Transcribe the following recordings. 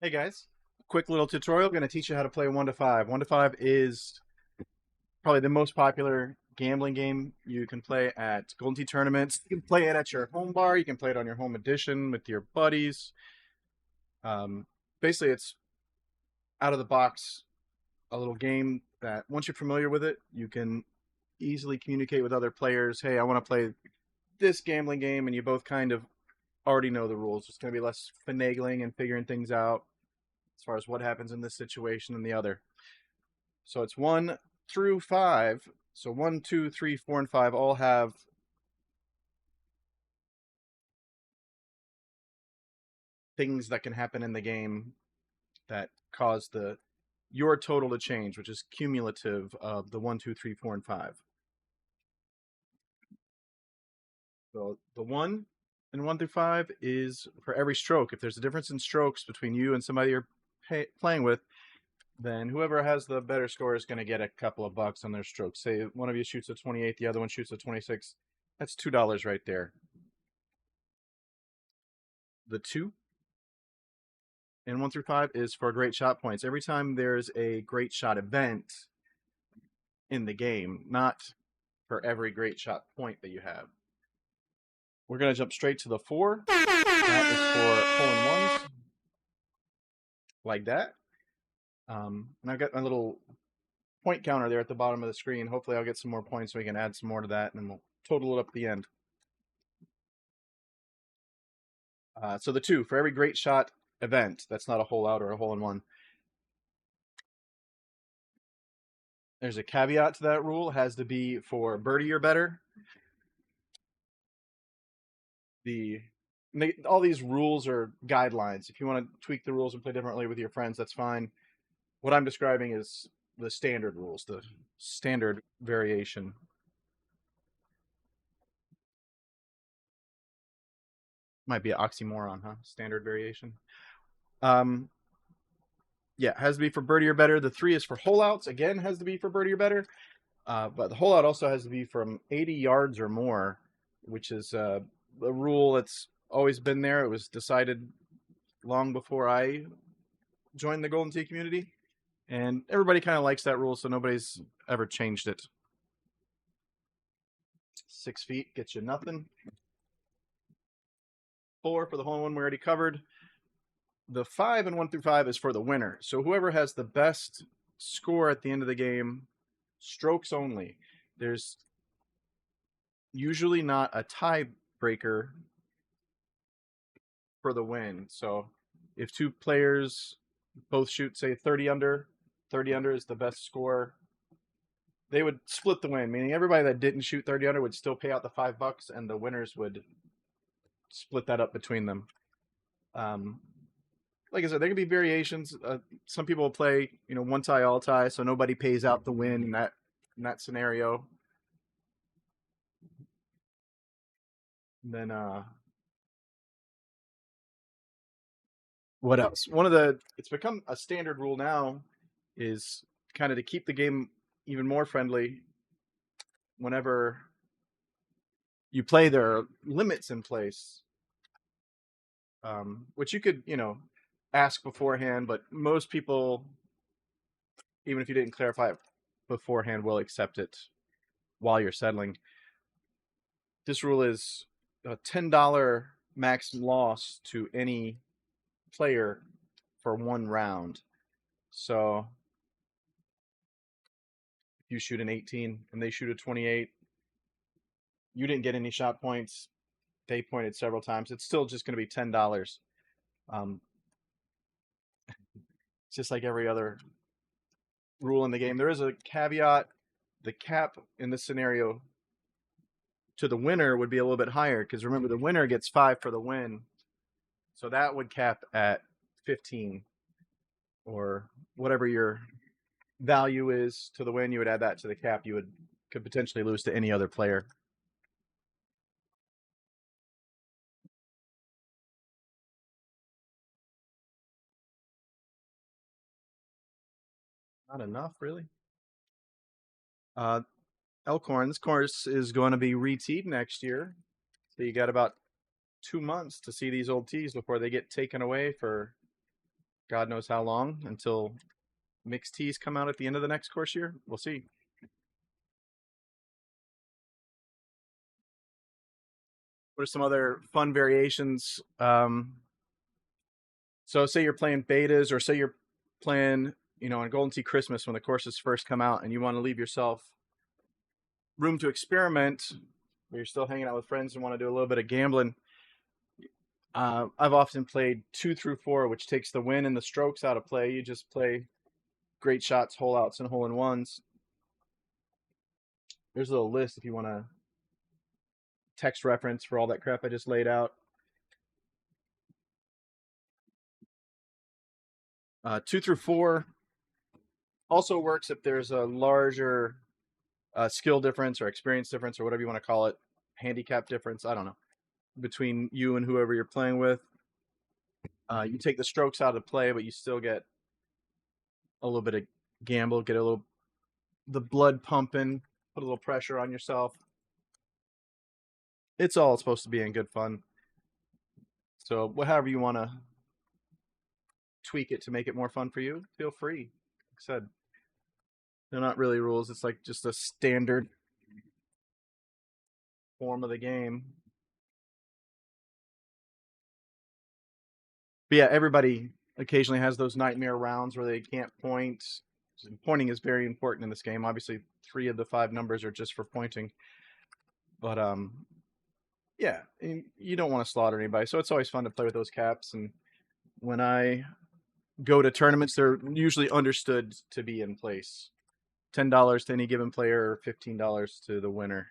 Hey guys, quick little tutorial. Going to teach you how to play 1 to 5. 1 to 5 is probably the most popular gambling game you can play at Golden Tee tournaments. You can play it at your home bar. You can play it on your home edition with your buddies. Um, Basically, it's out of the box, a little game that once you're familiar with it, you can easily communicate with other players. Hey, I want to play this gambling game, and you both kind of already know the rules. It's going to be less finagling and figuring things out as far as what happens in this situation and the other. So it's 1 through 5. So 1, 2, 3, 4, and 5 all have things that can happen in the game that cause the your total to change, which is cumulative of the 1, 2, 3, 4, and 5. So the 1 and 1 through 5 is for every stroke. If there's a difference in strokes between you and somebody you're playing with, then whoever has the better score is going to get a couple of bucks on their strokes. Say one of you shoots a 28, the other one shoots a 26. That's $2 right there. The 2 and 1 through 5 is for great shot points. Every time there's a great shot event in the game, not for every great shot point that you have. We're going to jump straight to the 4. That is for hole-in-ones, like that. And I've got my little point counter there at the bottom of the screen. Hopefully I'll get some more points so we can add some more to that, and then we'll total it up at the end. So the 2, for every great shot event, that's not a hole out or a hole-in-one. There's a caveat to that rule. It has to be for birdie or better. All these rules are guidelines. If you want to tweak the rules and play differently with your friends, that's fine. What I'm describing is the standard rules, the standard variation. Might be an oxymoron, huh? Standard variation. Yeah, it has to be for birdie or better. The 3 is for hole outs. Again, has to be for birdie or better. But the hole out also has to be from 80 yards or more, which is a rule that's always been there. It was decided long before I joined the Golden Tee community, and everybody kind of likes that rule, so nobody's ever changed it. 6 feet gets you nothing. 4 for the hole-in-one we already covered. The 5 and 1 through 5 is for the winner. So whoever has the best score at the end of the game, strokes only. There's usually not a tiebreaker for the win. So if two players both shoot, say 30 under, 30 under is the best score, they would split the win, meaning everybody that didn't shoot 30 under would still pay out the $5, and the winners would split that up between them. Like I said, there can be variations. Some people will play, one tie, all tie, so nobody pays out the win in that scenario. And then what else? It's become a standard rule now is kind of to keep the game even more friendly. Whenever you play, there are limits in place, which you could, ask beforehand, but most people, even if you didn't clarify it beforehand, will accept it while you're settling. This rule is a $10 max loss to any player for one round. So if you shoot an 18 and they shoot a 28, you didn't get any shot points. They pointed several times. It's still just going to be $10. It's just like every other rule in the game. There is a caveat. The cap in this scenario to the winner would be a little bit higher, because remember, the winner gets 5 for the win. So that would cap at 15, or whatever your value is to the win. You would add that to the cap. You could potentially lose to any other player. Not enough, really. Elkhorn, this course is going to be re-teed next year. So you got about 2 months to see these old tees before they get taken away for God knows how long until mixed tees come out at the end of the next course year. We'll see. What are some other fun variations? So say you're playing betas, or say you're playing, on Golden Tee Christmas when the courses first come out, and you want to leave yourself room to experiment, but you're still hanging out with friends and want to do a little bit of gambling. I've often played 2 through 4, which takes the win and the strokes out of play. You just play great shots, hole outs, and hole in ones. There's a little list if you want to text reference for all that crap I just laid out. 2 through 4 also works if there's a larger skill difference or experience difference or whatever you want to call it, handicap difference, I don't know, between you and whoever you're playing with. You take the strokes out of play, but you still get a little bit of gamble, get a little the blood pumping, put a little pressure on yourself. It's all supposed to be in good fun. So however you want to tweak it to make it more fun for you, feel free. Like I said, they're not really rules. It's like just a standard form of the game. But yeah, everybody occasionally has those nightmare rounds where they can't point. Pointing is very important in this game. Obviously, 3 of the 5 numbers are just for pointing. But yeah, you don't want to slaughter anybody. So it's always fun to play with those caps. And when I go to tournaments, they're usually understood to be in place. $10 to any given player, or $15 to the winner.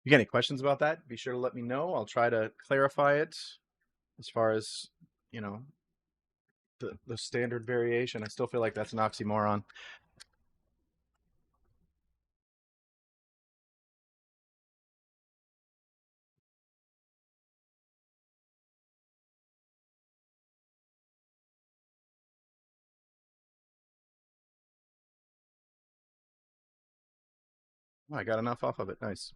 If you got any questions about that, be sure to let me know. I'll try to clarify it as far as, the standard variation. I still feel like that's an oxymoron. Oh, I got enough off of it. Nice.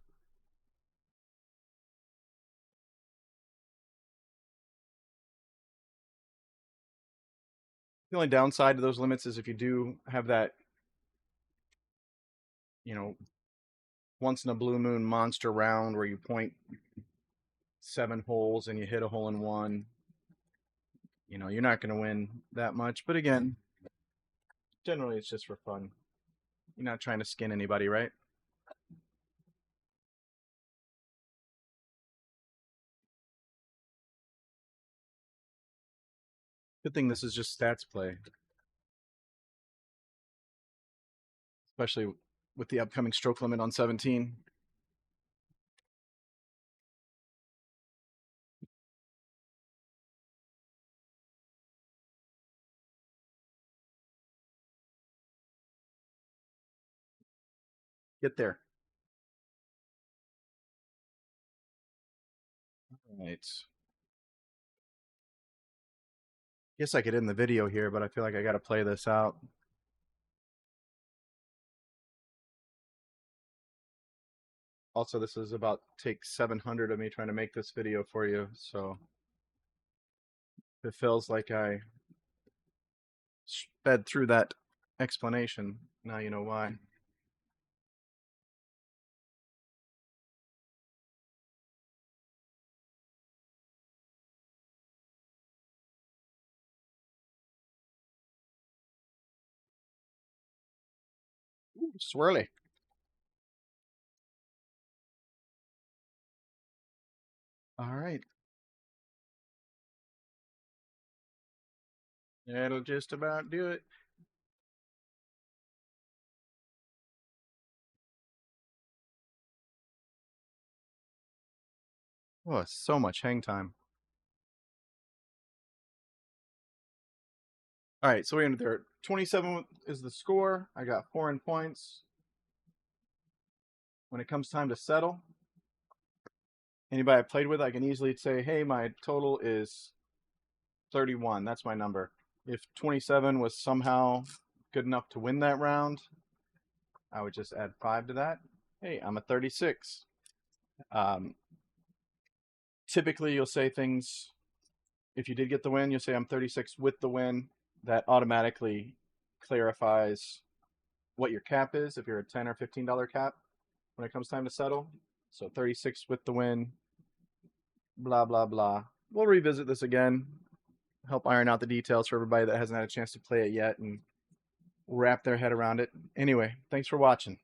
The only downside to those limits is if you do have that, you know, once in a blue moon monster round where you point 7 holes and you hit a hole in one, you're not going to win that much. But again, generally it's just for fun. You're not trying to skin anybody, right? Good thing this is just stats play, especially with the upcoming stroke limit on 17. Get there. All right. Guess I could end the video here, but I feel like I got to play this out. Also, this is about take 700 of me trying to make this video for you, so it feels like I sped through that explanation. Now you know why. Ooh, swirly. All right. That'll just about do it. Oh, so much hang time. All right, so we ended there. 27 is the score. I got 4 in points. When it comes time to settle, anybody I played with, I can easily say, hey, my total is 31. That's my number. If 27 was somehow good enough to win that round, I would just add 5 to that. Hey, I'm at 36. typically you'll say things, if you did get the win, you'll say I'm 36 with the win. That automatically clarifies what your cap is if you're a $10 or $15 cap when it comes time to settle. So 36 with the win, blah, blah, blah. We'll revisit this again, help iron out the details for everybody that hasn't had a chance to play it yet and wrap their head around it. Anyway, thanks for watching.